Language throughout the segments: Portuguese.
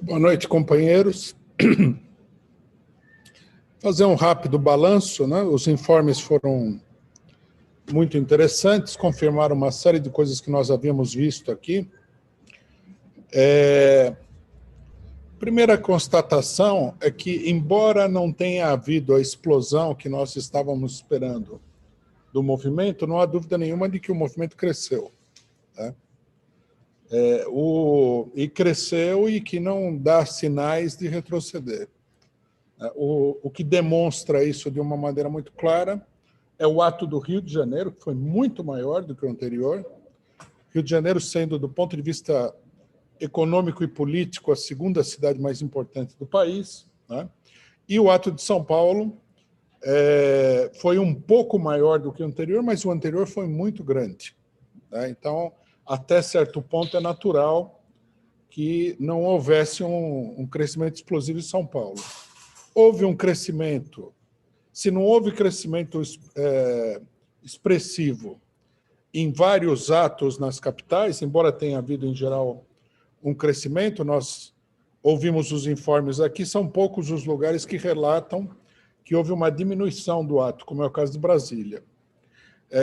Boa noite, companheiros. Fazer um rápido balanço, né? Os informes foram muito interessantes, confirmaram uma série de coisas que nós havíamos visto aqui. Primeira constatação é que, embora não tenha havido a explosão que nós estávamos esperando do movimento, não há dúvida nenhuma de que o movimento cresceu, né? E cresceu e que não dá sinais de retroceder. O que demonstra isso de uma maneira muito clara é o ato do Rio de Janeiro, que foi muito maior do que o anterior. Rio de Janeiro sendo, do ponto de vista econômico e político, a segunda cidade mais importante do país, né? E o ato de São Paulo foi um pouco maior do que o anterior, mas o anterior foi muito grande, né? Então, até certo ponto, é natural que não houvesse um crescimento explosivo em São Paulo. Houve um crescimento. Se não houve crescimento expressivo em vários atos nas capitais, embora tenha havido, em geral, um crescimento, nós ouvimos os informes aqui, são poucos os lugares que relatam que houve uma diminuição do ato, como é o caso de Brasília.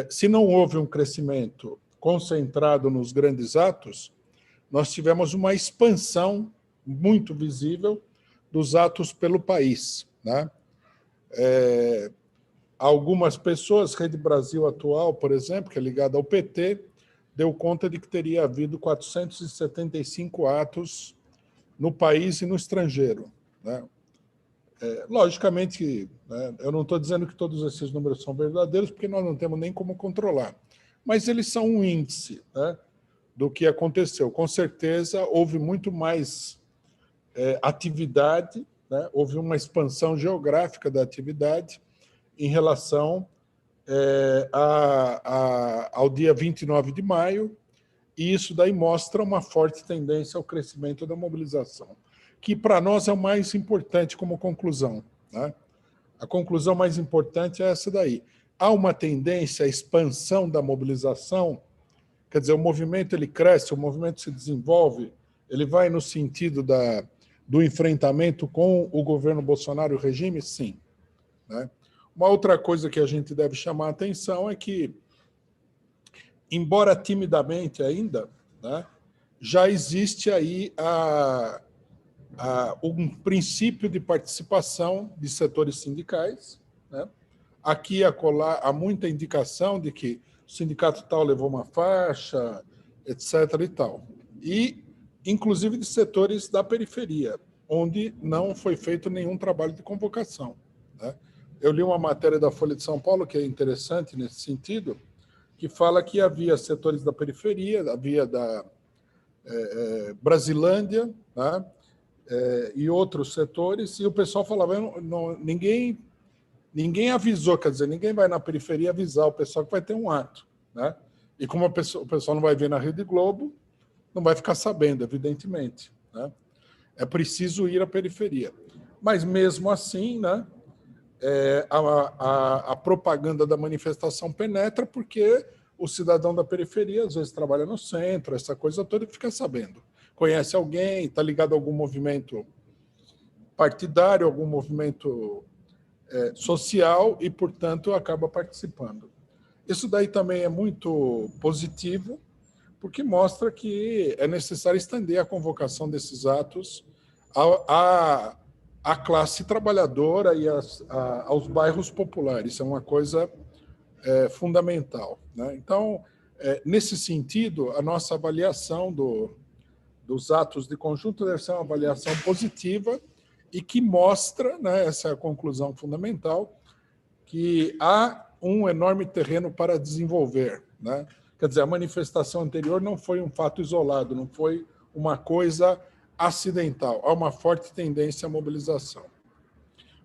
Se não houve um crescimento concentrado nos grandes atos, nós tivemos uma expansão muito visível dos atos pelo país, né? Algumas pessoas, Rede Brasil Atual, por exemplo, que é ligada ao PT, deu conta de que teria havido 475 atos no país e no estrangeiro, né? Logicamente, né, eu não estou dizendo que todos esses números são verdadeiros, porque nós não temos nem como controlar, mas eles são um índice, né, do que aconteceu. Com certeza, houve muito mais atividade, né, houve uma expansão geográfica da atividade em relação ao dia 29 de maio, e isso daí mostra uma forte tendência ao crescimento da mobilização, que para nós é o mais importante como conclusão, né? A conclusão mais importante é essa daí. Há uma tendência à expansão da mobilização, quer dizer, o movimento ele cresce, o movimento se desenvolve, ele vai no sentido do enfrentamento com o governo Bolsonaro e o regime? Sim, né? Uma outra coisa que a gente deve chamar a atenção é que, embora timidamente ainda, né, já existe aí um princípio de participação de setores sindicais, né? Aqui e acolá há muita indicação de que o sindicato tal levou uma faixa, etc. e tal. E, inclusive, de setores da periferia, onde não foi feito nenhum trabalho de convocação, né? Eu li uma matéria da Folha de São Paulo, que é interessante nesse sentido, que fala que havia setores da periferia, havia da Brasilândia, né, e outros setores, e o pessoal falava, ninguém avisou, quer dizer, ninguém vai na periferia avisar o pessoal que vai ter um ato, né? E como o pessoal não vai ver na Rede Globo, não vai ficar sabendo, evidentemente, né? É preciso ir à periferia. Mas, mesmo assim, né, a propaganda da manifestação penetra, porque o cidadão da periferia às vezes trabalha no centro, essa coisa toda, e fica sabendo. Conhece alguém, está ligado a algum movimento partidário, algum movimento social e, portanto, acaba participando. Isso daí também é muito positivo, porque mostra que é necessário estender a convocação desses atos à classe trabalhadora e aos bairros populares. Isso é uma coisa fundamental, né? Então, nesse sentido, a nossa avaliação dos atos de conjunto deve ser uma avaliação positiva e que mostra, né, essa é a conclusão fundamental, que há um enorme terreno para desenvolver, né? Quer dizer, a manifestação anterior não foi um fato isolado, não foi uma coisa acidental, há uma forte tendência à mobilização.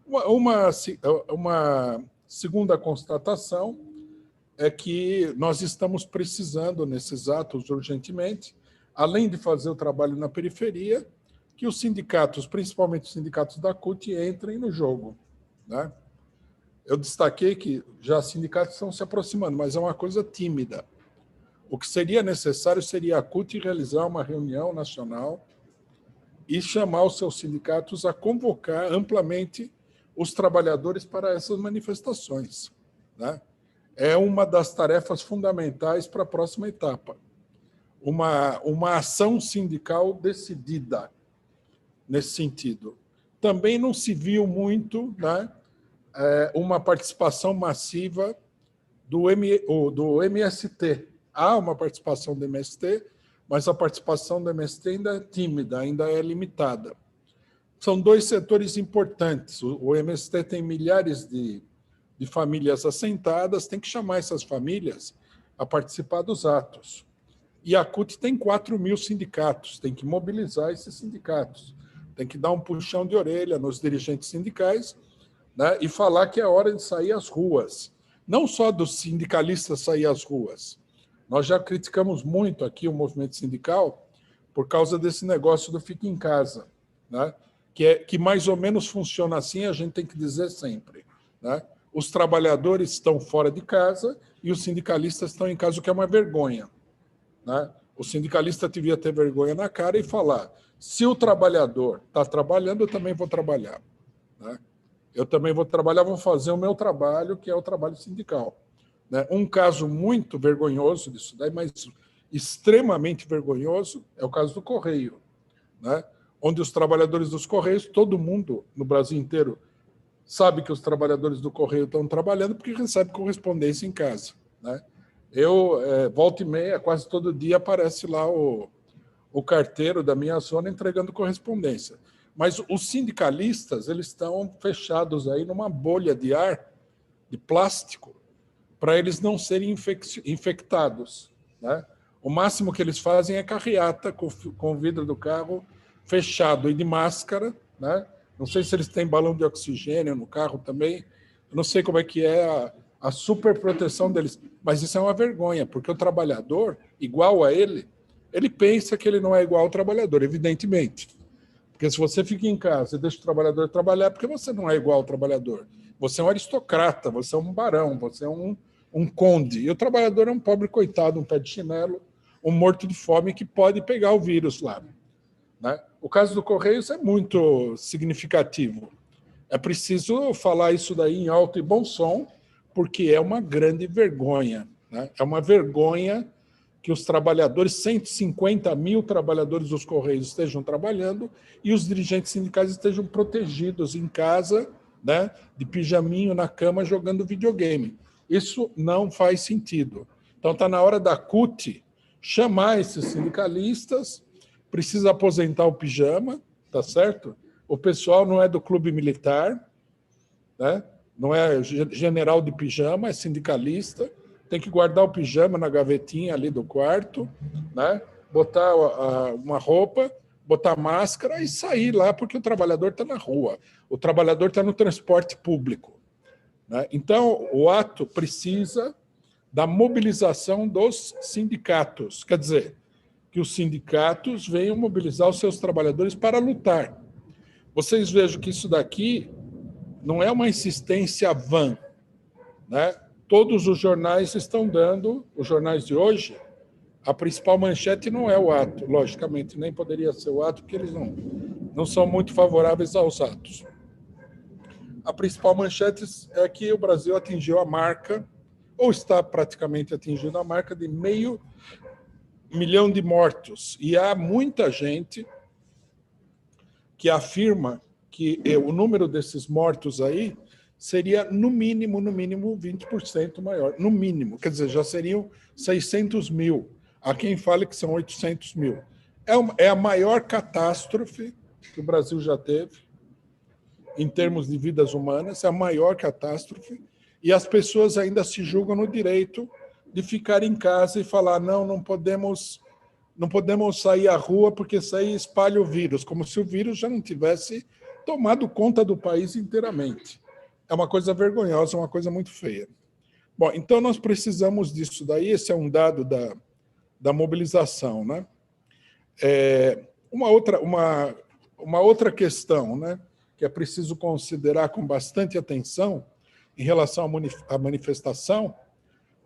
Uma segunda constatação é que nós estamos precisando, nesses atos, urgentemente, além de fazer o trabalho na periferia, que os sindicatos, principalmente os sindicatos da CUT, entrem no jogo, né? Eu destaquei que já os sindicatos estão se aproximando, mas é uma coisa tímida. O que seria necessário seria a CUT realizar uma reunião nacional e chamar os seus sindicatos a convocar amplamente os trabalhadores para essas manifestações, né? É uma das tarefas fundamentais para a próxima etapa. Uma ação sindical decidida nesse sentido. Também não se viu muito, né, uma participação massiva do MST. Há uma participação do MST, mas a participação do MST ainda é tímida, ainda é limitada. São dois setores importantes. O MST tem milhares de famílias assentadas, tem que chamar essas famílias a participar dos atos. E a CUT tem 4.000 sindicatos, tem que mobilizar esses sindicatos, tem que dar um puxão de orelha nos dirigentes sindicais, né, e falar que é hora de sair às ruas. Não só dos sindicalistas sair às ruas. Nós já criticamos muito aqui o movimento sindical por causa desse negócio do fica em casa, né, que mais ou menos funciona assim, a gente tem que dizer sempre, né? Os trabalhadores estão fora de casa e os sindicalistas estão em casa, o que é uma vergonha, né? O sindicalista devia ter vergonha na cara e falar: se o trabalhador está trabalhando, eu também vou trabalhar, né? Eu também vou trabalhar, vou fazer o meu trabalho, que é o trabalho sindical, né? Um caso muito vergonhoso disso daí, mas extremamente vergonhoso, é o caso do Correio, né? Onde os trabalhadores dos Correios, todo mundo no Brasil inteiro sabe que os trabalhadores do Correio estão trabalhando porque recebem correspondência em casa, né? Eu, volta e meia, quase todo dia, aparece lá o carteiro da minha zona entregando correspondência. Mas os sindicalistas, eles estão fechados aí numa bolha de ar, de plástico, para eles não serem infectados, né? O máximo que eles fazem é carreata com o vidro do carro fechado e de máscara, né? Não sei se eles têm balão de oxigênio no carro também. Eu não sei como é que é a super proteção deles. Mas isso é uma vergonha, porque o trabalhador, igual a ele pensa que ele não é igual ao trabalhador, evidentemente. Porque se você fica em casa e deixa o trabalhador trabalhar, é porque você não é igual ao trabalhador. Você é um aristocrata, você é um barão, você é um conde. E o trabalhador é um pobre coitado, um pé de chinelo, um morto de fome que pode pegar o vírus lá, né? O caso do Correios é muito significativo. É preciso falar isso daí em alto e bom som, porque é uma grande vergonha, né? É uma vergonha que os trabalhadores, 150.000 trabalhadores dos Correios estejam trabalhando e os dirigentes sindicais estejam protegidos em casa, né, de pijaminho na cama, jogando videogame. Isso não faz sentido. Então está na hora da CUT chamar esses sindicalistas. Precisa aposentar o pijama, tá certo? O pessoal não é do clube militar, né? Não é general de pijama, é sindicalista. Tem que guardar o pijama na gavetinha ali do quarto, né? Botar uma roupa, botar máscara e sair lá, porque o trabalhador está na rua. O trabalhador está no transporte público, né? Então, o ato precisa da mobilização dos sindicatos. Quer dizer, que os sindicatos venham mobilizar os seus trabalhadores para lutar. Vocês vejam que isso daqui não é uma insistência vã, né? Todos os jornais estão dando, os jornais de hoje, a principal manchete não é o ato, logicamente, nem poderia ser o ato, porque eles não são muito favoráveis aos atos. A principal manchete é que o Brasil atingiu a marca, ou está praticamente atingindo a marca de 500 milhão de mortos. E há muita gente que afirma que o número desses mortos aí seria, no mínimo 20% maior. No mínimo. Quer dizer, já seriam 600 mil. Há quem fale que são 800 mil. É a maior catástrofe que o Brasil já teve, em termos de vidas humanas, é a maior catástrofe. E as pessoas ainda se julgam no direito de ficar em casa e falar: não podemos sair à rua porque sair espalha o vírus, como se o vírus já não tivesse tomado conta do país inteiramente. É uma coisa vergonhosa, uma coisa muito feia. Bom, então nós precisamos disso daí, esse é um dado da mobilização, né? Uma outra questão, né, que é preciso considerar com bastante atenção em relação à manifestação,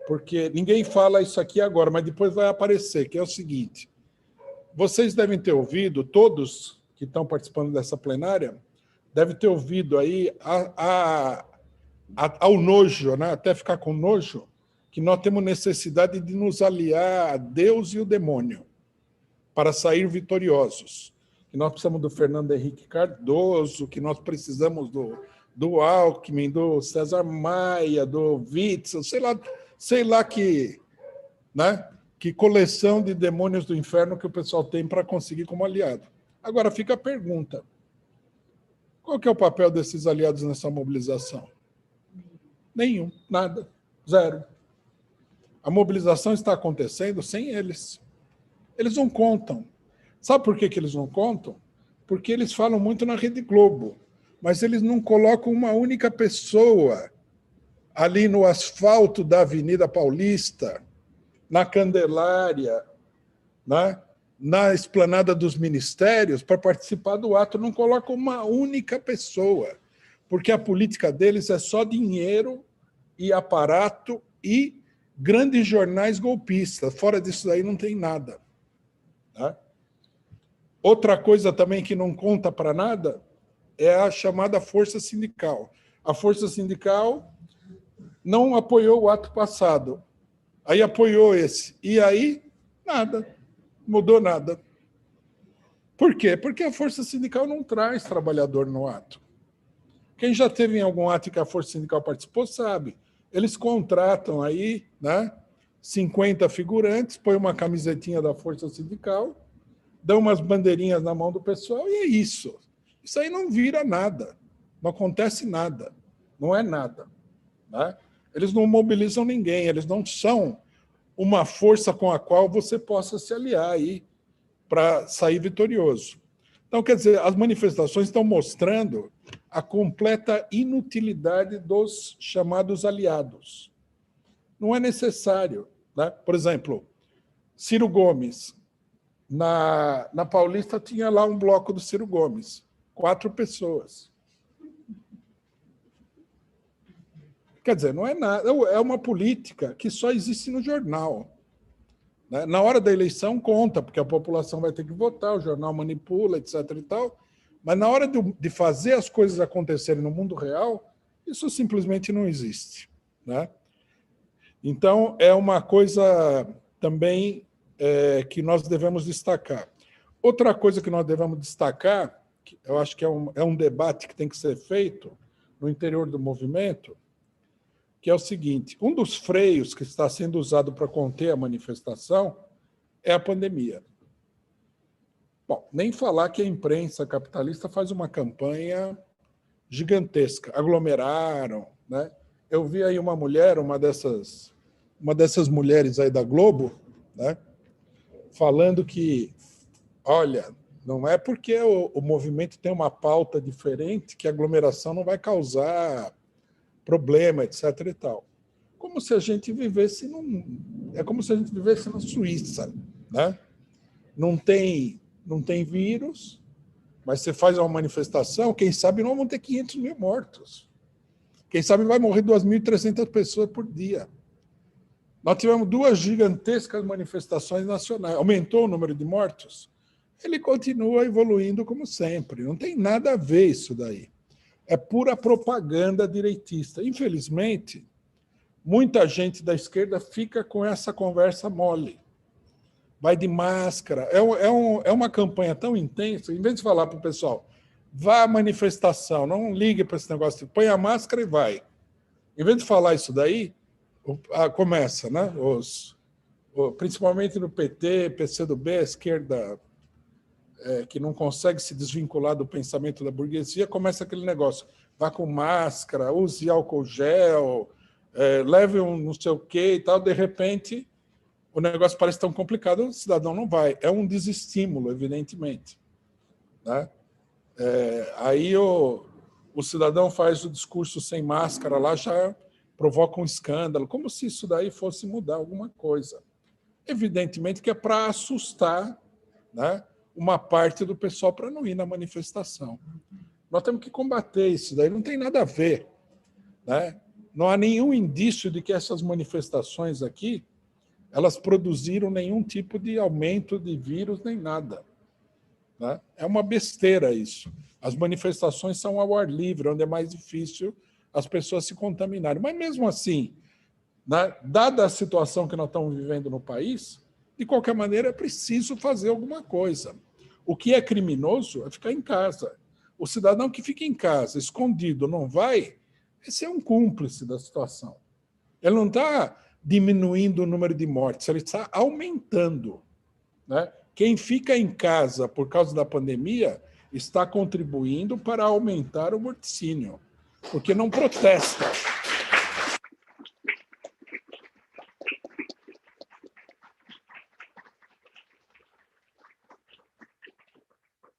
porque ninguém fala isso aqui agora, mas depois vai aparecer, que é o seguinte: vocês devem ter ouvido, todos que estão participando dessa plenária deve ter ouvido aí ao nojo, né? Até ficar com nojo, que nós temos necessidade de nos aliar a Deus e o demônio para sair vitoriosos. Que nós precisamos do Fernando Henrique Cardoso, que nós precisamos do Alckmin, do César Maia, do Witzel, sei lá que, né, que coleção de demônios do inferno que o pessoal tem para conseguir como aliado. Agora fica a pergunta: qual que é o papel desses aliados nessa mobilização? Nenhum, nada, zero. A mobilização está acontecendo sem eles. Eles não contam. Sabe por que eles não contam? Porque eles falam muito na Rede Globo, mas eles não colocam uma única pessoa ali no asfalto da Avenida Paulista, na Candelária, né? Na esplanada dos ministérios, para participar do ato. Não colocam uma única pessoa, porque a política deles é só dinheiro e aparato e grandes jornais golpistas. Fora disso daí não tem nada. Tá? Outra coisa também que não conta para nada é a chamada força sindical. A força sindical não apoiou o ato passado, aí apoiou esse, e aí nada, mudou nada. Por quê? Porque a força sindical não traz trabalhador no ato. Quem já teve em algum ato que a força sindical participou sabe. Eles contratam aí, né, 50 figurantes, põem uma camisetinha da força sindical, dão umas bandeirinhas na mão do pessoal e é isso. Isso aí não vira nada, não acontece nada, não é nada. Né? Eles não mobilizam ninguém, eles não são uma força com a qual você possa se aliar aí para sair vitorioso. Então, quer dizer, as manifestações estão mostrando a completa inutilidade dos chamados aliados. Não é necessário. Né? Por exemplo, Ciro Gomes. Na Paulista tinha lá um bloco do Ciro Gomes, 4 pessoas. Quer dizer, não é nada, é uma política que só existe no jornal. Né? Na hora da eleição conta, porque a população vai ter que votar, o jornal manipula, etc. e tal, mas na hora de fazer as coisas acontecerem no mundo real, isso simplesmente não existe. Né? Então, é uma coisa também que nós devemos destacar. Outra coisa que nós devemos destacar, que eu acho que é um debate que tem que ser feito no interior do movimento, que é o seguinte: um dos freios que está sendo usado para conter a manifestação é a pandemia. Bom, nem falar que a imprensa capitalista faz uma campanha gigantesca, aglomeraram, né? Eu vi aí uma mulher, uma dessas mulheres aí da Globo, né, falando que, olha, não é porque o movimento tem uma pauta diferente que a aglomeração não vai causar problema, etc. e tal. Como se a gente vivesse é como se a gente vivesse na Suíça, né? Não tem vírus, mas você faz uma manifestação, quem sabe não vão ter 500 mil mortos. Quem sabe vai morrer 2.300 pessoas por dia. Nós tivemos 2 gigantescas manifestações nacionais. Aumentou o número de mortos? Ele continua evoluindo como sempre. Não tem nada a ver isso daí. É pura propaganda direitista. Infelizmente, muita gente da esquerda fica com essa conversa mole. Vai de máscara. É uma campanha tão intensa, em vez de falar para o pessoal, vá à manifestação, não ligue para esse negócio, põe a máscara e vai. Em vez de falar isso daí, começa, né? Principalmente no PT, PCdoB, a esquerda que não consegue se desvincular do pensamento da burguesia, começa aquele negócio, vá com máscara, use álcool gel, leve um não sei o quê e tal, de repente o negócio parece tão complicado, o cidadão não vai. É um desestímulo, evidentemente. Né? Aí o cidadão faz o discurso sem máscara lá, já provoca um escândalo, como se isso daí fosse mudar alguma coisa. Evidentemente que é para assustar, né, uma parte do pessoal para não ir na manifestação. Nós temos que combater isso daí, não tem nada a ver. Né? Não há nenhum indício de que essas manifestações aqui elas produziram nenhum tipo de aumento de vírus nem nada. né? É uma besteira isso. As manifestações são ao ar livre, onde é mais difícil as pessoas se contaminarem. Mas, mesmo assim, né, dada a situação que nós estamos vivendo no país, de qualquer maneira, é preciso fazer alguma coisa. O que é criminoso é ficar em casa. O cidadão que fica em casa, escondido, não vai, esse é um cúmplice da situação. Ele não está diminuindo o número de mortes, ele está aumentando, né? Quem fica em casa por causa da pandemia está contribuindo para aumentar o morticínio, porque não protesta.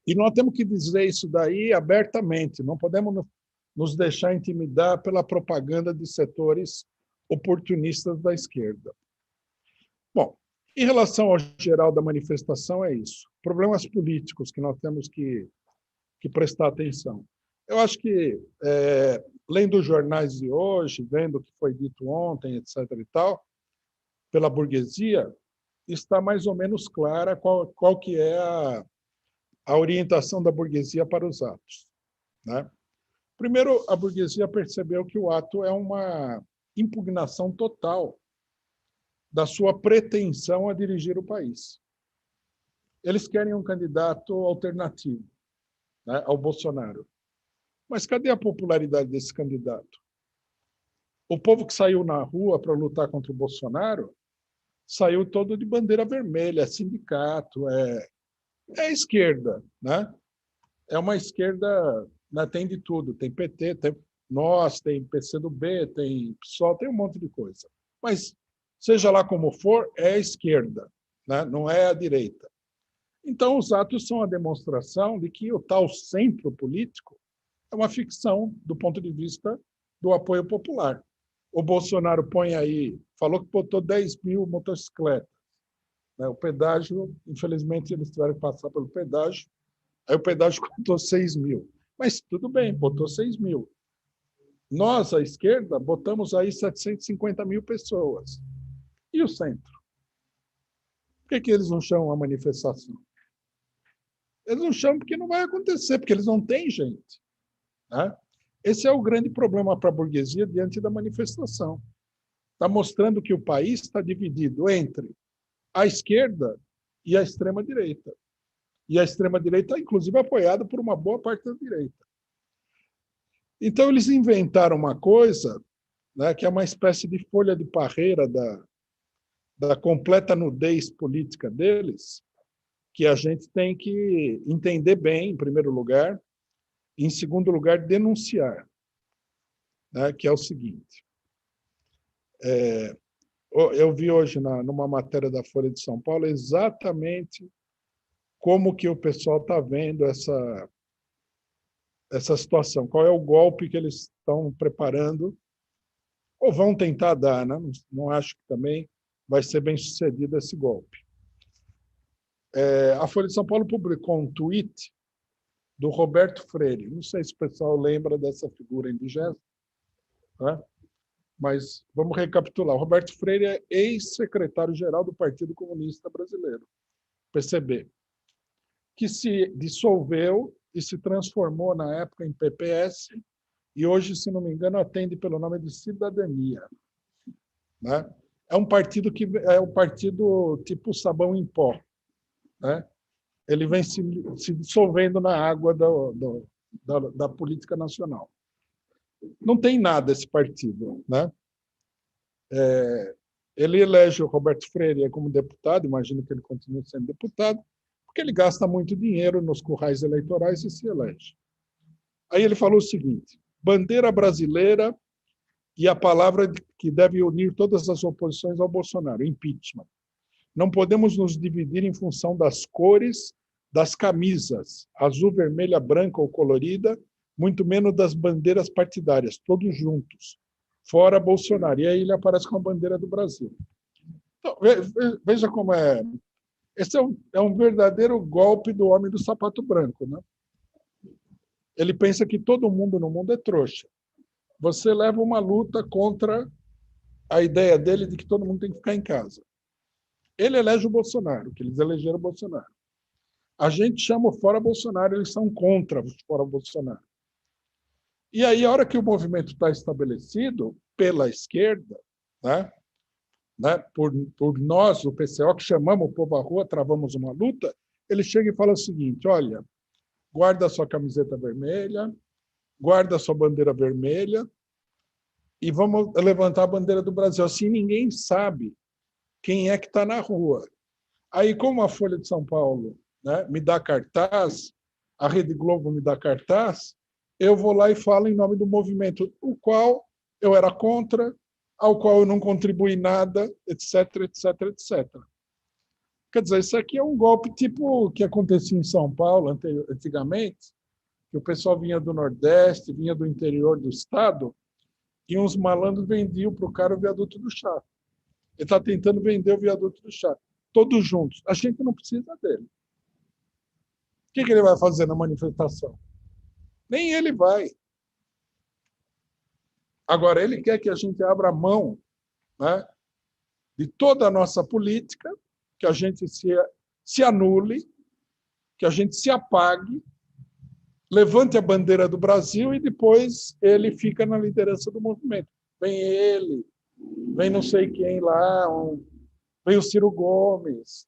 E nós temos que dizer isso daí abertamente, não podemos nos deixar intimidar pela propaganda de setores oportunistas da esquerda. Bom, em relação ao geral da manifestação, é isso. Problemas políticos que nós temos que prestar atenção. Eu acho que, lendo os jornais de hoje, vendo o que foi dito ontem, etc. e tal, pela burguesia, está mais ou menos clara qual que é a orientação da burguesia para os atos, né? Primeiro, a burguesia percebeu que o ato é uma impugnação total da sua pretensão a dirigir o país. Eles querem um candidato alternativo, né, ao Bolsonaro. Mas cadê a popularidade desse candidato? O povo que saiu na rua para lutar contra o Bolsonaro saiu todo de bandeira vermelha, sindicato, é a esquerda, né? É uma esquerda, né, tem de tudo, tem PT, tem nós, tem PCdoB, tem PSOL, tem um monte de coisa. Mas, seja lá como for, é a esquerda, né? Não é a direita. Então, os atos são a demonstração de que o tal centro político é uma ficção do ponto de vista do apoio popular. O Bolsonaro põe aí, falou que botou 10 mil motocicletas, né? O pedágio, infelizmente, eles tiveram que passar pelo pedágio, aí o pedágio contou 6 mil. Mas tudo bem, botou 6 mil. Nós, a esquerda, botamos aí 750 mil pessoas. E o centro? Por que eles não chamam a manifestação? Eles não chamam porque não vai acontecer, porque eles não têm gente, né? Esse é o grande problema para a burguesia diante da manifestação. Está mostrando que o país está dividido entre a esquerda e a extrema-direita. E a extrema-direita, inclusive, apoiada por uma boa parte da direita. Então, eles inventaram uma coisa, né, que é uma espécie de folha de parreira da completa nudez política deles, que a gente tem que entender bem, em primeiro lugar, e, em segundo lugar, denunciar, né, que é o seguinte. Eu vi hoje, numa matéria da Folha de São Paulo, exatamente como que o pessoal está vendo essa situação, qual é o golpe que eles estão preparando, ou vão tentar dar, né? Não acho que também vai ser bem sucedido esse golpe. A Folha de São Paulo publicou um tweet do Roberto Freire, não sei se o pessoal lembra dessa figura indigesta, né? Mas vamos recapitular. O Roberto Freire é ex-secretário-geral do Partido Comunista Brasileiro, PCB, que se dissolveu e se transformou, na época, em PPS, e hoje, se não me engano, atende pelo nome de Cidadania, né? É um partido que é um partido tipo sabão em pó, né? Ele vem se dissolvendo na água da política nacional. Não tem nada esse partido, né? Ele elege o Roberto Freire como deputado, imagino que ele continue sendo deputado, porque ele gasta muito dinheiro nos currais eleitorais e se elege. Aí ele falou o seguinte: bandeira brasileira e a palavra que deve unir todas as oposições ao Bolsonaro, impeachment. Não podemos nos dividir em função das cores das camisas, azul, vermelha, branca ou colorida, muito menos das bandeiras partidárias, todos juntos, fora Bolsonaro. E aí ele aparece com a bandeira do Brasil. Então, veja como é. Esse é um verdadeiro golpe do homem do sapato branco, né? Ele pensa que todo mundo no mundo é trouxa. Você leva uma luta contra a ideia dele de que todo mundo tem que ficar em casa. Ele elege o Bolsonaro, que eles elegeram o Bolsonaro. A gente chama o fora Bolsonaro, eles são contra o fora Bolsonaro. E aí, a hora que o movimento está estabelecido pela esquerda, por nós, o PCO, que chamamos o povo à rua, travamos uma luta, ele chega e fala o seguinte: olha, guarda a sua camiseta vermelha, guarda a sua bandeira vermelha e vamos levantar a bandeira do Brasil. Assim ninguém sabe quem é que está na rua. Aí, como a Folha de São Paulo, me dá cartaz, a Rede Globo me dá cartaz, eu vou lá e falo em nome do movimento, o qual eu era contra, ao qual eu não contribuí nada, etc, etc, etc. Quer dizer, isso aqui é um golpe tipo o que acontecia em São Paulo antigamente, que o pessoal vinha do Nordeste, vinha do interior do estado, e uns malandros vendiam para o cara o viaduto do chá. Ele está tentando vender o viaduto do chá. Todos juntos. A gente não precisa dele. O que ele vai fazer na manifestação? Nem ele vai. Agora, ele quer que a gente abra mão, de toda a nossa política, que a gente se anule, que a gente se apague, levante a bandeira do Brasil e depois ele fica na liderança do movimento. Vem ele, vem não sei quem lá, vem o Ciro Gomes.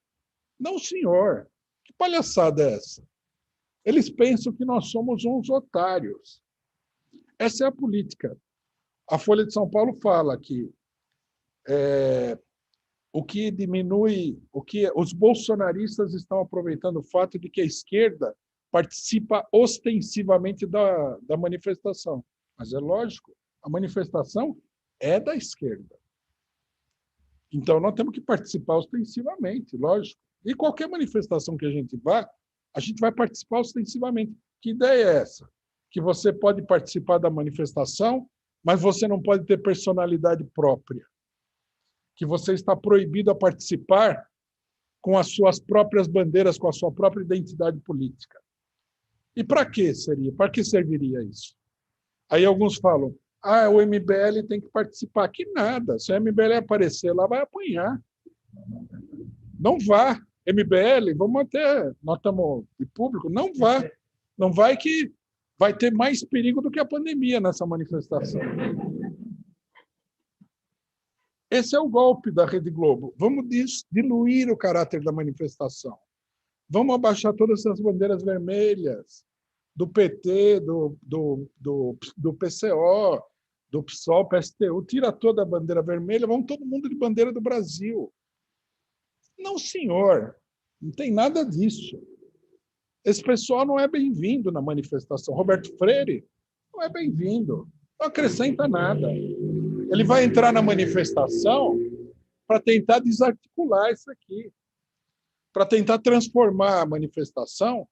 Não, senhor. Que palhaçada é essa? Eles pensam que nós somos uns otários. Essa é a política. A Folha de São Paulo fala que o que diminui, o que os bolsonaristas estão aproveitando o fato de que a esquerda participa ostensivamente da manifestação. Mas é lógico, a manifestação é da esquerda. Então, nós temos que participar ostensivamente, lógico. E qualquer manifestação que a gente vai participar ostensivamente. Que ideia é essa? Que você pode participar da manifestação, mas você não pode ter personalidade própria. Que você está proibido a participar com as suas próprias bandeiras, com a sua própria identidade política. E para que seria? Para que serviria isso? Aí alguns falam, o MBL tem que participar. Que nada, se o MBL aparecer lá, vai apanhar. Não vá. MBL, vamos até, nós estamos de público, não vá. Não vai que vai ter mais perigo do que a pandemia nessa manifestação. Esse é o golpe da Rede Globo. Vamos diluir o caráter da manifestação. Vamos abaixar todas essas bandeiras vermelhas do PT, do PCO, do PSOL, PSTU. Tira toda a bandeira vermelha, vamos todo mundo de bandeira do Brasil. Não, senhor. Não tem nada disso. Esse pessoal não é bem-vindo na manifestação. Roberto Freire não é bem-vindo. Não acrescenta nada. Ele vai entrar na manifestação para tentar desarticular isso aqui, para tentar transformar a manifestação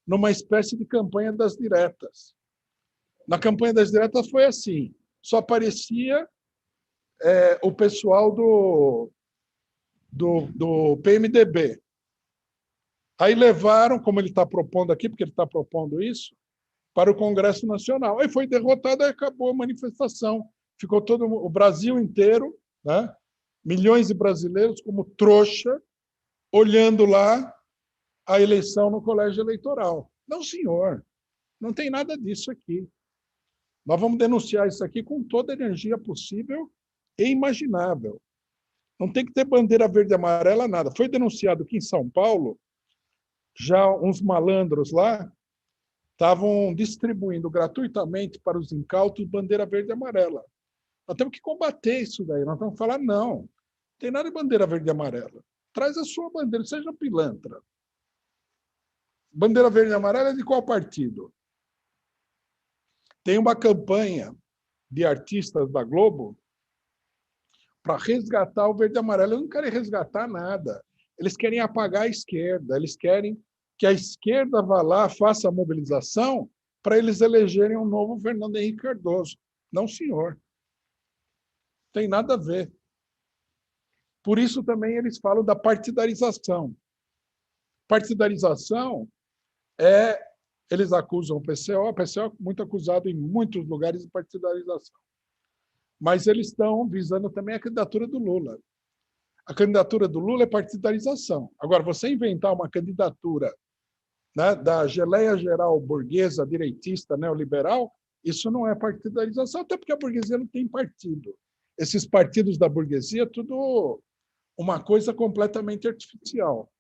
numa espécie de campanha das diretas. Na campanha das diretas foi assim, só aparecia o pessoal do PMDB. Aí levaram, como ele está propondo aqui, porque ele está propondo isso, para o Congresso Nacional. Aí foi derrotado e acabou a manifestação. Ficou todo o Brasil inteiro, milhões de brasileiros como trouxa, olhando lá a eleição no colégio eleitoral. Não, senhor, não tem nada disso aqui. Nós vamos denunciar isso aqui com toda a energia possível e imaginável. Não tem que ter bandeira verde e amarela, nada. Foi denunciado que em São Paulo, já uns malandros lá estavam distribuindo gratuitamente para os incautos bandeira verde e amarela. Nós temos que combater isso daí. Nós temos que falar, não tem nada de bandeira verde e amarela. Traz a sua bandeira, seja pilantra. Bandeira verde e amarela é de qual partido? Tem uma campanha de artistas da Globo para resgatar o verde e amarelo. Eles não querem resgatar nada. Eles querem apagar a esquerda. Eles querem que a esquerda vá lá, faça a mobilização para eles elegerem um novo Fernando Henrique Cardoso. Não, senhor. Tem nada a ver. Por isso também eles falam da partidarização. Partidarização eles acusam o PCO é muito acusado em muitos lugares de partidarização. Mas eles estão visando também a candidatura do Lula. A candidatura do Lula é partidarização. Agora, você inventar uma candidatura né, da geleia geral burguesa, direitista, neoliberal, isso não é partidarização, até porque a burguesia não tem partido. Esses partidos da burguesia, tudo uma coisa completamente artificial.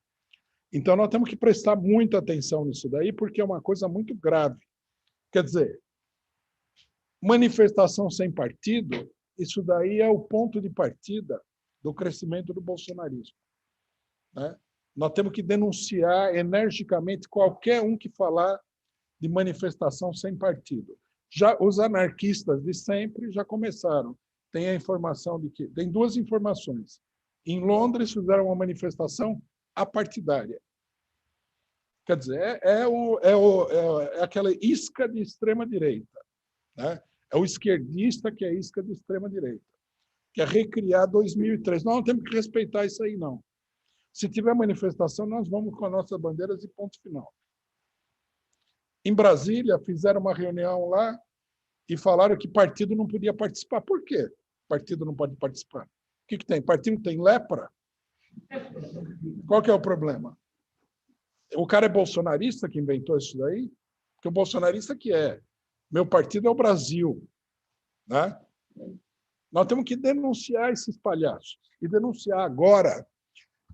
Então, nós temos que prestar muita atenção nisso daí, porque é uma coisa muito grave. Quer dizer, manifestação sem partido, isso daí é o ponto de partida do crescimento do bolsonarismo, né? Nós temos que denunciar energicamente qualquer um que falar de manifestação sem partido. Já os anarquistas de sempre já começaram. Tem a informação de que... Tem duas informações. Em Londres, fizeram uma manifestação apartidária. Quer dizer, é aquela isca de extrema-direita, né? É o esquerdista que é isca de extrema-direita, que é recriar 2003. Nós não temos que respeitar isso aí, não. Se tiver manifestação, nós vamos com as nossas bandeiras e ponto final. Em Brasília, fizeram uma reunião lá e falaram que partido não podia participar. Por quê? Partido não pode participar. O que tem? Partido tem lepra? Qual que é o problema? O cara é bolsonarista que inventou isso daí? Porque o bolsonarista que é. Meu partido é o Brasil, né? Nós temos que denunciar esses palhaços. E denunciar agora,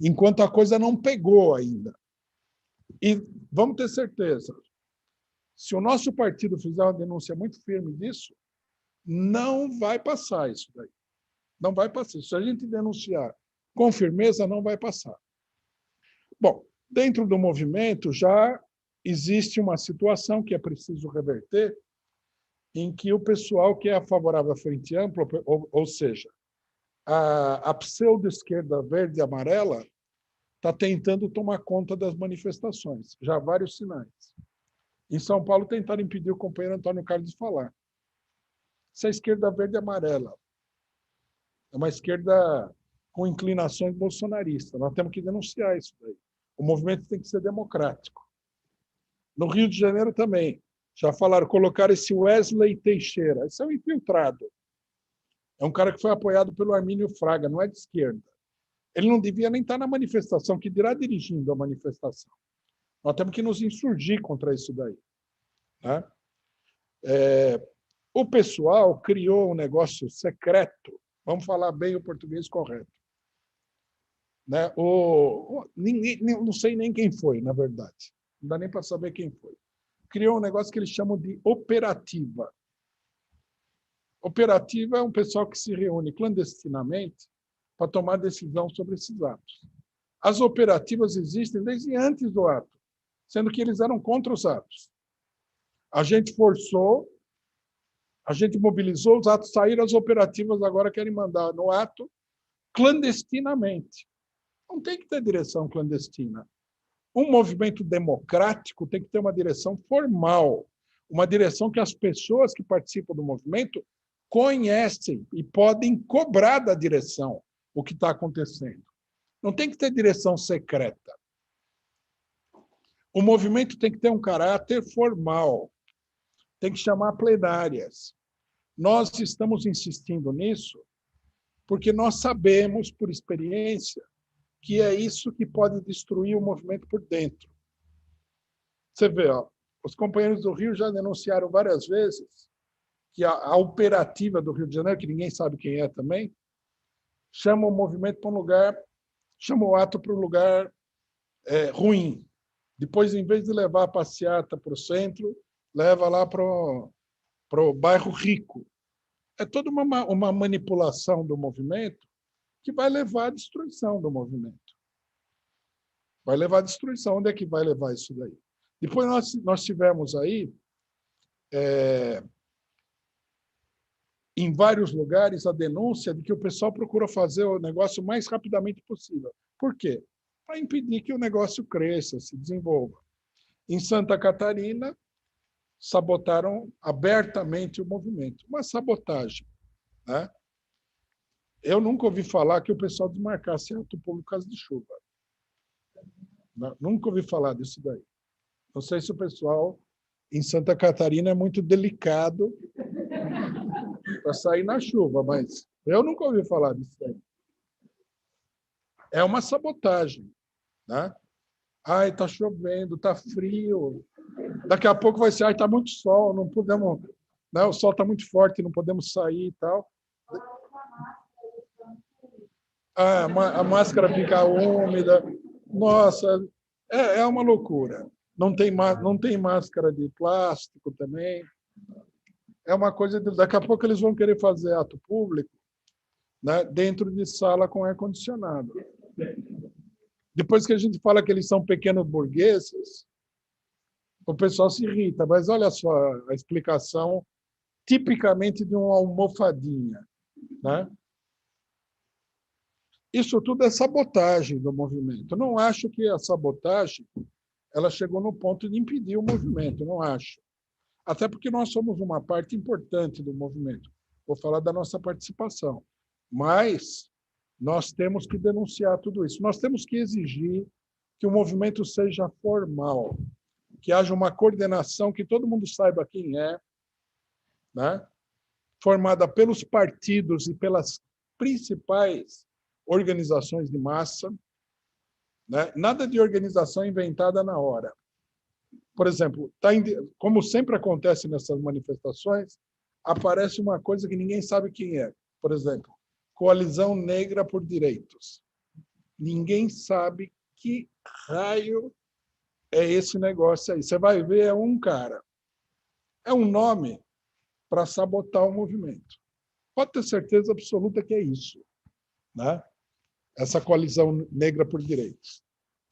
enquanto a coisa não pegou ainda. E vamos ter certeza, se o nosso partido fizer uma denúncia muito firme disso, não vai passar isso daí. Não vai passar. Se a gente denunciar com firmeza, não vai passar. Bom, dentro do movimento já existe uma situação que é preciso reverter, em que o pessoal que é favorável à frente ampla, ou seja, a pseudo-esquerda verde e amarela, está tentando tomar conta das manifestações. Já há vários sinais. Em São Paulo, tentaram impedir o companheiro Antônio Carlos de falar. Essa é a esquerda verde e amarela. É uma esquerda com inclinações bolsonaristas. Nós temos que denunciar isso daí. O movimento tem que ser democrático. No Rio de Janeiro também. Já falaram, colocar esse Wesley Teixeira. Esse é um infiltrado. É um cara que foi apoiado pelo Armínio Fraga, não é de esquerda. Ele não devia nem estar na manifestação, que dirá dirigindo a manifestação. Nós temos que nos insurgir contra isso daí, né? O pessoal criou um negócio secreto, vamos falar bem o português correto, né? Não sei nem quem foi, na verdade. Não dá nem para saber quem foi. Criou um negócio que eles chamam de operativa. Operativa é um pessoal que se reúne clandestinamente para tomar decisão sobre esses atos. As operativas existem desde antes do ato, sendo que eles eram contra os atos. A gente forçou, a gente mobilizou, os atos saíram, as operativas agora querem mandar no ato clandestinamente. Não tem que ter direção clandestina. Um movimento democrático tem que ter uma direção formal, uma direção que as pessoas que participam do movimento conhecem e podem cobrar da direção o que está acontecendo. Não tem que ter direção secreta. O movimento tem que ter um caráter formal, tem que chamar plenárias. Nós estamos insistindo nisso porque nós sabemos, por experiência, que é isso que pode destruir o movimento por dentro. Você vê, ó, os companheiros do Rio já denunciaram várias vezes que a operativa do Rio de Janeiro, que ninguém sabe quem é também, chama o movimento para um lugar, chama o ato para um lugar ruim. Depois, em vez de levar a passeata para o centro, leva lá para o bairro rico. É toda uma manipulação do movimento que vai levar à destruição do movimento. Vai levar à destruição. Onde é que vai levar isso daí? Depois nós tivemos aí, em vários lugares, a denúncia de que o pessoal procura fazer o negócio o mais rapidamente possível. Por quê? Para impedir que o negócio cresça, se desenvolva. Em Santa Catarina, sabotaram abertamente o movimento. Uma sabotagem, né? Eu nunca ouvi falar que o pessoal desmarcasse ato público por causa de chuva. Nunca ouvi falar disso daí. Não sei se o pessoal em Santa Catarina é muito delicado para sair na chuva, mas eu nunca ouvi falar disso daí. É uma sabotagem, né? Ai, está chovendo, está frio. Daqui a pouco vai ser, ai, está muito sol, não podemos, né? O sol está muito forte, não podemos sair e tal. Ah, a máscara fica úmida. Nossa, é uma loucura. Não tem máscara de plástico também. É uma coisa. Daqui a pouco eles vão querer fazer ato público, né, dentro de sala com ar-condicionado. Depois que a gente fala que eles são pequenos burgueses, o pessoal se irrita. Mas olha só a explicação tipicamente de uma almofadinha, né? Isso tudo é sabotagem do movimento. Não acho que a sabotagem ela chegou no ponto de impedir o movimento, não acho. Até porque nós somos uma parte importante do movimento. Vou falar da nossa participação. Mas nós temos que denunciar tudo isso. Nós temos que exigir que o movimento seja formal, que haja uma coordenação, que todo mundo saiba quem é, né? Formada pelos partidos e pelas principais organizações de massa, né? Nada de organização inventada na hora. Por exemplo, como sempre acontece nessas manifestações, aparece uma coisa que ninguém sabe quem é. Por exemplo, Coalizão Negra por Direitos. Ninguém sabe que raio é esse negócio aí. Você vai ver, é um cara. É um nome para sabotar o movimento. Pode ter certeza absoluta que é isso, né? Essa Coalizão Negra por Direitos.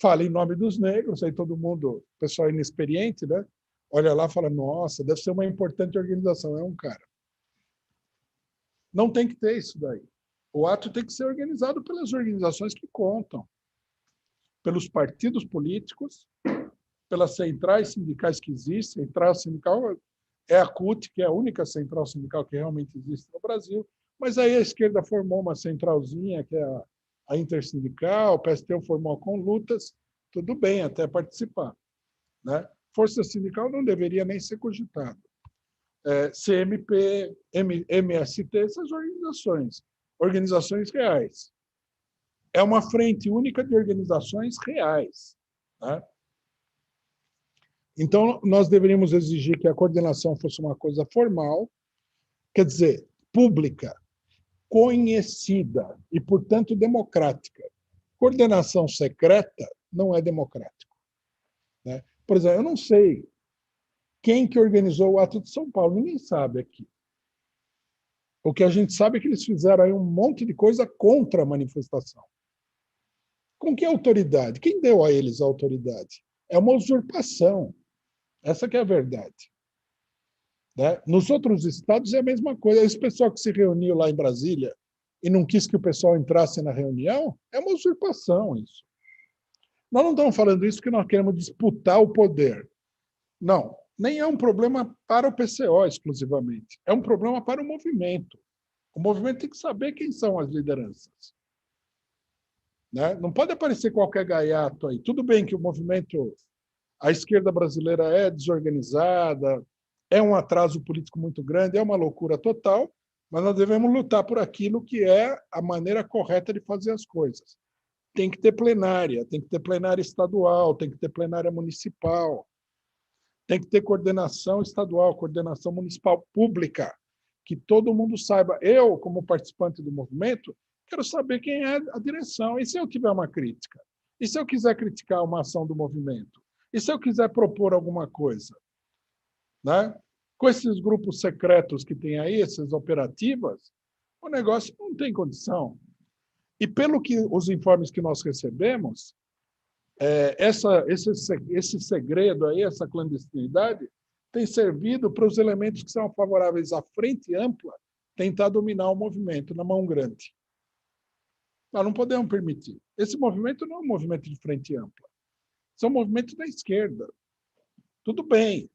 Fala em nome dos negros, aí todo mundo, pessoal inexperiente, né? Olha lá e fala, nossa, deve ser uma importante organização. É um cara. Não tem que ter isso daí. O ato tem que ser organizado pelas organizações que contam, pelos partidos políticos, pelas centrais sindicais que existem. Central sindical é a CUT, que é a única central sindical que realmente existe no Brasil, mas aí a esquerda formou uma centralzinha, que é a Intersindical, o PSTU formou com lutas, tudo bem até participar, né? Força sindical não deveria nem ser cogitado. CMP, MST, essas organizações reais. É uma frente única de organizações reais, né? Então, nós deveríamos exigir que a coordenação fosse uma coisa formal, quer dizer, pública, conhecida e, portanto, democrática. Coordenação secreta não é democrático, né? Por exemplo, eu não sei quem que organizou o ato de São Paulo, ninguém sabe aqui. O que a gente sabe é que eles fizeram aí um monte de coisa contra a manifestação. Com que autoridade? Quem deu a eles a autoridade? É uma usurpação. Essa que é a verdade, né? Nos outros estados é a mesma coisa. Esse pessoal que se reuniu lá em Brasília e não quis que o pessoal entrasse na reunião, é uma usurpação isso. Nós não estamos falando isso porque nós queremos disputar o poder. Não, nem é um problema para o PCO exclusivamente. É um problema para o movimento. O movimento tem que saber quem são as lideranças, né? Não pode aparecer qualquer gaiato aí. Tudo bem que o movimento, a esquerda brasileira é desorganizada, é um atraso político muito grande, é uma loucura total, mas nós devemos lutar por aquilo que é a maneira correta de fazer as coisas. Tem que ter plenária estadual, tem que ter plenária municipal, tem que ter coordenação estadual, coordenação municipal pública, que todo mundo saiba. Eu, como participante do movimento, quero saber quem é a direção. E se eu tiver uma crítica? E se eu quiser criticar uma ação do movimento? E se eu quiser propor alguma coisa? Né? Com esses grupos secretos que tem aí, essas operativas, o negócio não tem condição. E pelo que os informes que nós recebemos, esse segredo aí, essa clandestinidade, tem servido para os elementos que são favoráveis à frente ampla tentar dominar o movimento na mão grande. Nós não podemos permitir. Esse movimento não é um movimento de frente ampla. São movimentos da esquerda. Tudo bem.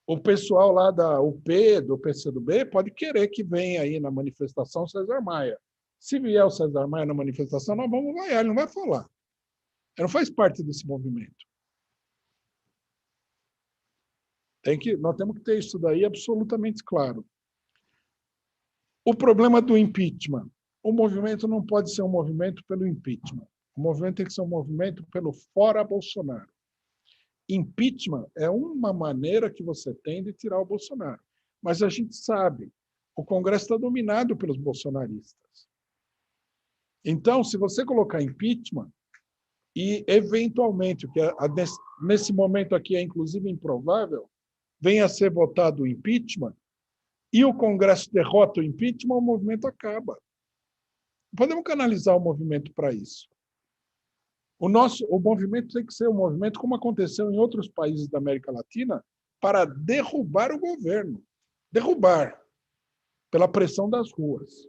O pessoal lá da UP, do PCdoB, pode querer que venha aí na manifestação César Maia. Se vier o César Maia na manifestação, nós vamos vaiar, ele não vai falar. Ele não faz parte desse movimento. Nós temos que ter isso daí absolutamente claro. O problema do impeachment. O movimento não pode ser um movimento pelo impeachment. O movimento tem que ser um movimento pelo fora Bolsonaro. Impeachment é uma maneira que você tem de tirar o Bolsonaro. Mas a gente sabe, o Congresso está dominado pelos bolsonaristas. Então, se você colocar impeachment, e, eventualmente, o que nesse momento aqui é inclusive improvável, venha a ser votado o impeachment, e o Congresso derrota o impeachment, o movimento acaba. Podemos canalizar o movimento para isso. O movimento tem que ser um movimento, como aconteceu em outros países da América Latina, para derrubar o governo. Derrubar, pela pressão das ruas.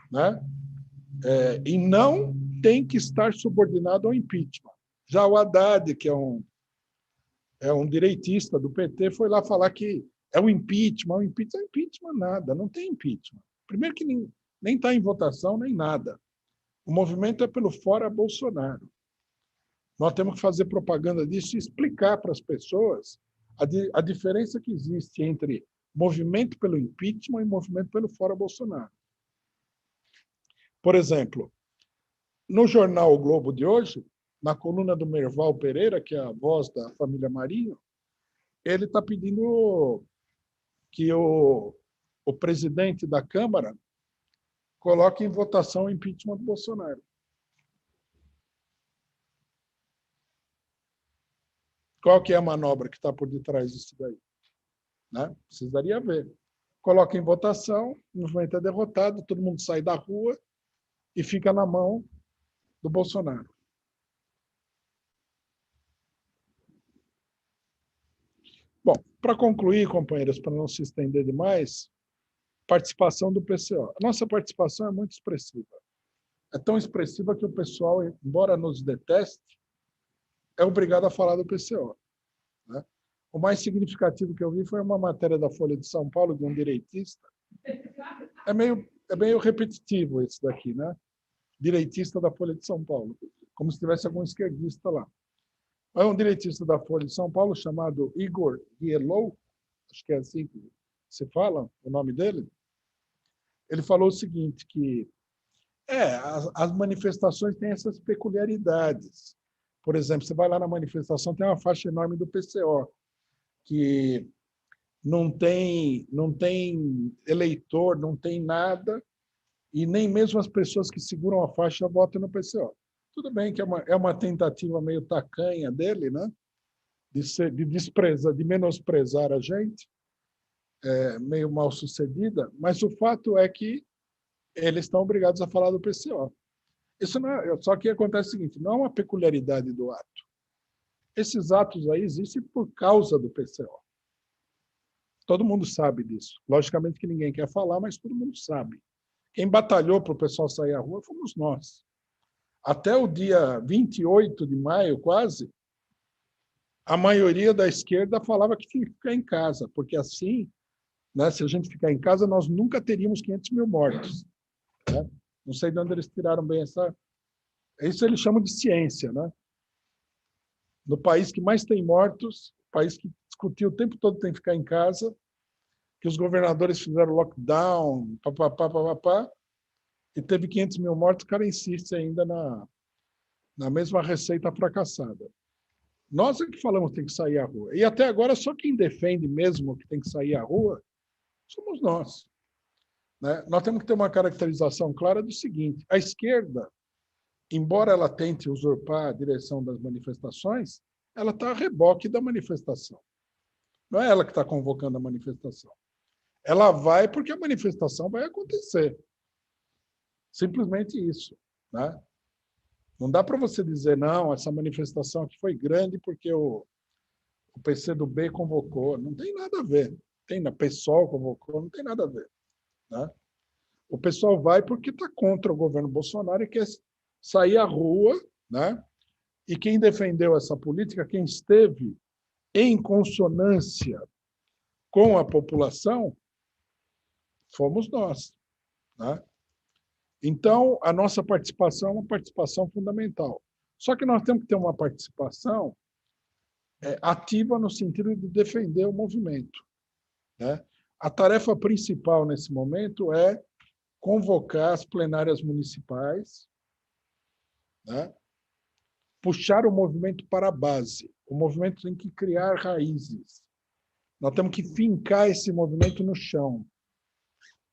Né? E não tem que estar subordinado ao impeachment. Já o Haddad, que é um direitista do PT, foi lá falar que é o impeachment. Impeachment nada, não tem impeachment. Primeiro que nem está em votação, nem nada. O movimento é pelo fora Bolsonaro. Nós temos que fazer propaganda disso e explicar para as pessoas a diferença que existe entre movimento pelo impeachment e movimento pelo fora Bolsonaro. Por exemplo, no jornal O Globo de hoje, na coluna do Merval Pereira, que é a voz da família Marinho, ele está pedindo que o presidente da Câmara coloque em votação o impeachment do Bolsonaro. Qual que é a manobra que está por detrás disso daí? Né? Precisaria ver. Coloca em votação, o movimento é derrotado, todo mundo sai da rua e fica na mão do Bolsonaro. Bom, para concluir, companheiros, para não se estender demais, participação do PCO. A nossa participação é muito expressiva. É tão expressiva que o pessoal, embora nos deteste, é obrigado a falar do PCO. Né? O mais significativo que eu vi foi uma matéria da Folha de São Paulo, de um direitista. É meio repetitivo esse daqui, né? Direitista da Folha de São Paulo, como se tivesse algum esquerdista lá. É um direitista da Folha de São Paulo chamado Igor Gielou, acho que é assim que se fala o nome dele. Ele falou o seguinte, que as manifestações têm essas peculiaridades. Por exemplo, você vai lá na manifestação, tem uma faixa enorme do PCO, que não tem eleitor, não tem nada, e nem mesmo as pessoas que seguram a faixa votam no PCO. Tudo bem que é uma tentativa meio tacanha dele, né? De menosprezar a gente, meio mal sucedida, mas o fato é que eles estão obrigados a falar do PCO. Isso não só que acontece o seguinte, não é uma peculiaridade do ato. Esses atos aí existem por causa do PCO. Todo mundo sabe disso. Logicamente que ninguém quer falar, mas todo mundo sabe. Quem batalhou para o pessoal sair à rua fomos nós. Até o dia 28 de maio, quase, a maioria da esquerda falava que tinha que ficar em casa, porque assim, né, se a gente ficar em casa, nós nunca teríamos 500 mil mortos. Né? Não sei de onde eles tiraram bem essa... Isso eles chamam de ciência. Né? No país que mais tem mortos, país que discutiu o tempo todo tem que ficar em casa, que os governadores fizeram lockdown, papapá, e teve 500 mil mortos, o cara insiste ainda na mesma receita fracassada. Nós é que falamos que tem que sair à rua. E até agora, só quem defende mesmo que tem que sair à rua somos nós. Né? Nós temos que ter uma caracterização clara do seguinte, a esquerda, embora ela tente usurpar a direção das manifestações, ela está a reboque da manifestação. Não é ela que está convocando a manifestação. Ela vai porque a manifestação vai acontecer. Simplesmente isso. Né? Não dá para você dizer, não, essa manifestação aqui foi grande porque o PCdoB convocou. Não tem nada a ver. O PSOL convocou, não tem nada a ver. Né? O pessoal vai porque está contra o governo Bolsonaro e quer sair à rua, né? E quem defendeu essa política, quem esteve em consonância com a população, fomos nós. Né? Então, a nossa participação é uma participação fundamental. Só que nós temos que ter uma participação ativa no sentido de defender o movimento. Né? A tarefa principal nesse momento é convocar as plenárias municipais, né? Puxar o movimento para a base. O movimento tem que criar raízes. Nós temos que fincar esse movimento no chão.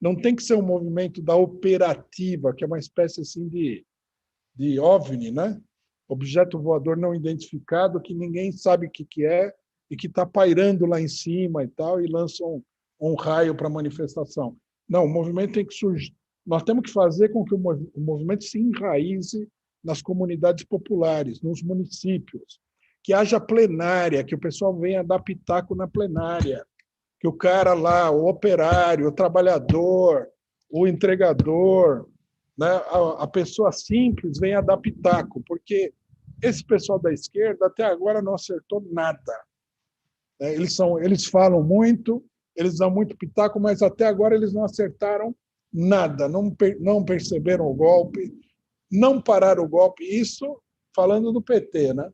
Não tem que ser um movimento da operativa, que é uma espécie assim de OVNI, né? Objeto voador não identificado, que ninguém sabe o que é e que está pairando lá em cima e tal, e lança um raio para a manifestação. Não, o movimento tem que surgir. Nós temos que fazer com que o movimento se enraize nas comunidades populares, nos municípios, que haja plenária, que o pessoal venha dar pitaco na plenária, que o cara lá, o operário, o trabalhador, o entregador, né, a pessoa simples venha dar pitaco, porque esse pessoal da esquerda até agora não acertou nada. Eles falam muito, eles dão muito pitaco, mas até agora eles não acertaram nada, não perceberam o golpe, não pararam o golpe. Isso falando do PT, né?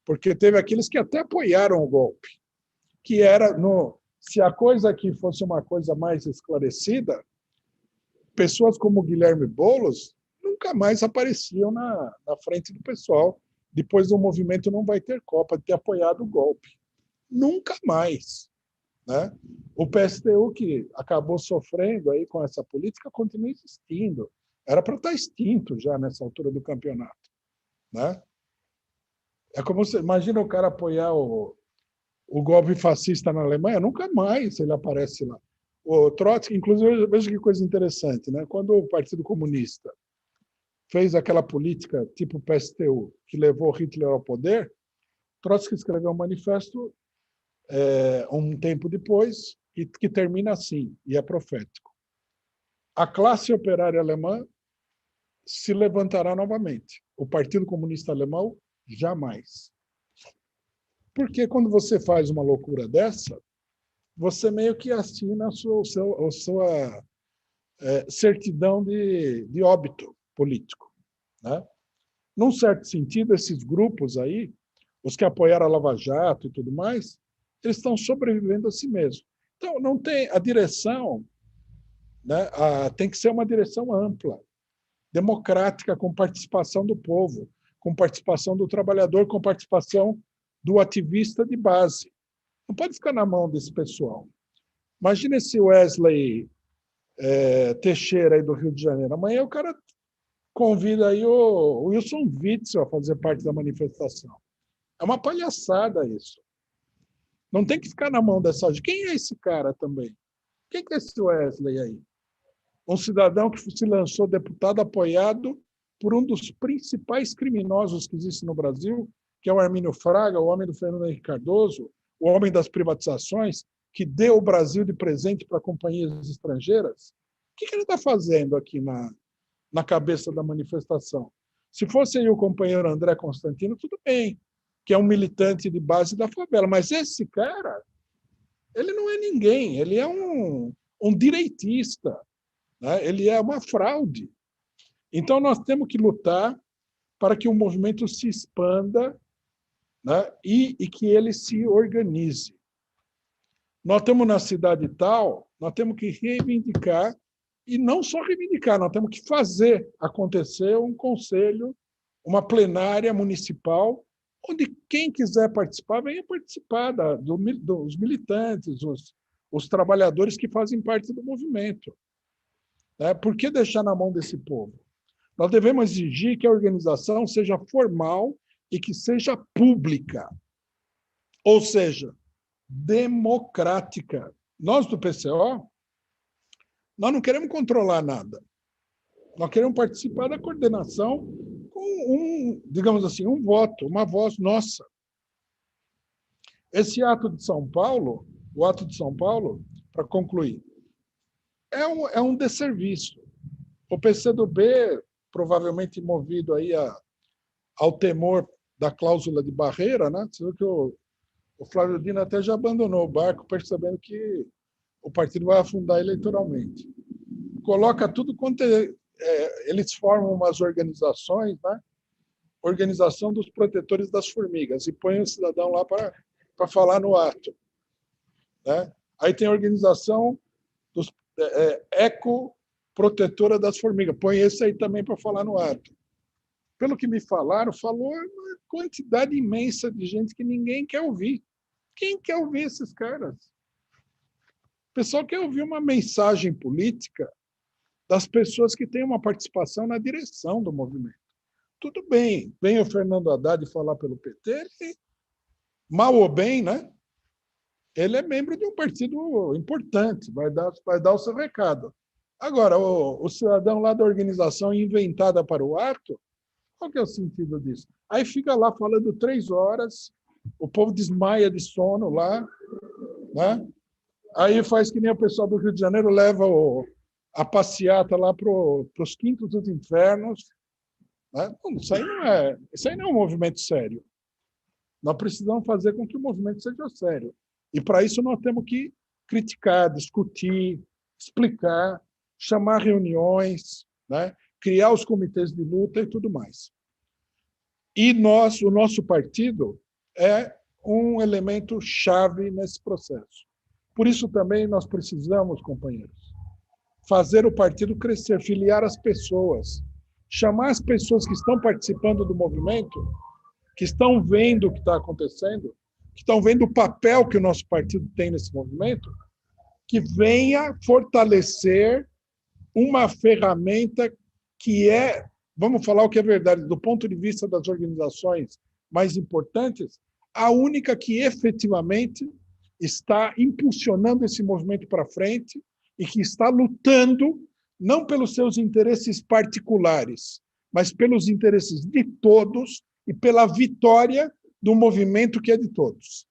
Porque teve aqueles que até apoiaram o golpe, que era, se a coisa aqui fosse uma coisa mais esclarecida, pessoas como Guilherme Boulos nunca mais apareciam na frente do pessoal. Depois do movimento não vai ter Copa, de ter apoiado o golpe. Nunca mais. Né? O PSTU, que acabou sofrendo aí com essa política, continua existindo. Era para estar extinto já nessa altura do campeonato. Né? É como você imagina o cara apoiar o golpe fascista na Alemanha, nunca mais ele aparece lá. O Trotsky, inclusive, veja que coisa interessante, né? Quando o Partido Comunista fez aquela política tipo PSTU, que levou Hitler ao poder, Trotsky escreveu um manifesto um tempo depois, que termina assim, e é profético. A classe operária alemã se levantará novamente. O Partido Comunista Alemão, jamais. Porque quando você faz uma loucura dessa, você meio que assina a sua certidão de óbito político. Né? Num certo sentido, esses grupos aí, os que apoiaram a Lava Jato e tudo mais, eles estão sobrevivendo a si mesmos. Então, não tem a direção, né, tem que ser uma direção ampla, democrática, com participação do povo, com participação do trabalhador, com participação do ativista de base. Não pode ficar na mão desse pessoal. Imagina esse Wesley Teixeira aí do Rio de Janeiro. Amanhã o cara convida aí o Wilson Witzel a fazer parte da manifestação. É uma palhaçada isso. Não tem que ficar na mão dessa gente. Quem é esse cara também? Quem é esse Wesley aí? Um cidadão que se lançou deputado apoiado por um dos principais criminosos que existe no Brasil, que é o Armínio Fraga, o homem do Fernando Henrique Cardoso, o homem das privatizações, que deu o Brasil de presente para companhias estrangeiras. O que ele está fazendo aqui na cabeça da manifestação? Se fosse aí o companheiro André Constantino, tudo bem, que é um militante de base da favela, mas esse cara, ele não é ninguém, ele é um direitista, né? Ele é uma fraude. Então, nós temos que lutar para que o movimento se expanda, né? e que ele se organize. Nós estamos na cidade tal, nós temos que reivindicar, e não só reivindicar, nós temos que fazer acontecer um conselho, uma plenária municipal, onde quem quiser participar, venha participar dos militantes, os trabalhadores que fazem parte do movimento. Né? Por que deixar na mão desse povo? Nós devemos exigir que a organização seja formal e que seja pública, ou seja, democrática. Nós do PCO, nós não queremos controlar nada. Nós queremos participar da coordenação com digamos assim, um voto, uma voz nossa. Esse ato de São Paulo, o ato de São Paulo, para concluir, é um desserviço. O PCdoB, provavelmente movido aí ao temor da cláusula de barreira, né? Você viu que o Flávio Dino até já abandonou o barco, percebendo que o partido vai afundar eleitoralmente. Coloca tudo quanto eles formam umas organizações, né? Organização dos protetores das formigas, e põe o cidadão lá para falar no ato. Né? Aí tem a organização dos eco protetora das formigas, põe esse aí também para falar no ato. pelo que me falaram, falou uma quantidade imensa de gente que ninguém quer ouvir. Quem quer ouvir esses caras? O pessoal quer ouvir uma mensagem política das pessoas que têm uma participação na direção do movimento. Tudo bem, vem o Fernando Haddad falar pelo PT, ele, mal ou bem, né? Ele é membro de um partido importante, vai dar o seu recado. Agora, o cidadão lá da organização inventada para o ato, qual que é o sentido disso? Aí fica lá falando 3 horas, o povo desmaia de sono lá, né? Aí faz que nem o pessoal do Rio de Janeiro leva a passeata lá para os quintos dos infernos. Né? Isso aí não é um movimento sério. Nós precisamos fazer com que o movimento seja sério. E, para isso, nós temos que criticar, discutir, explicar, chamar reuniões, né? Criar os comitês de luta e tudo mais. E o nosso partido é um elemento chave nesse processo. Por isso, também, nós precisamos, companheiros, fazer o partido crescer, filiar as pessoas, chamar as pessoas que estão participando do movimento, que estão vendo o que está acontecendo, que estão vendo o papel que o nosso partido tem nesse movimento, que venha fortalecer uma ferramenta que é, vamos falar o que é verdade, do ponto de vista das organizações mais importantes, a única que efetivamente está impulsionando esse movimento para frente e que está lutando não pelos seus interesses particulares, mas pelos interesses de todos e pela vitória do movimento que é de todos.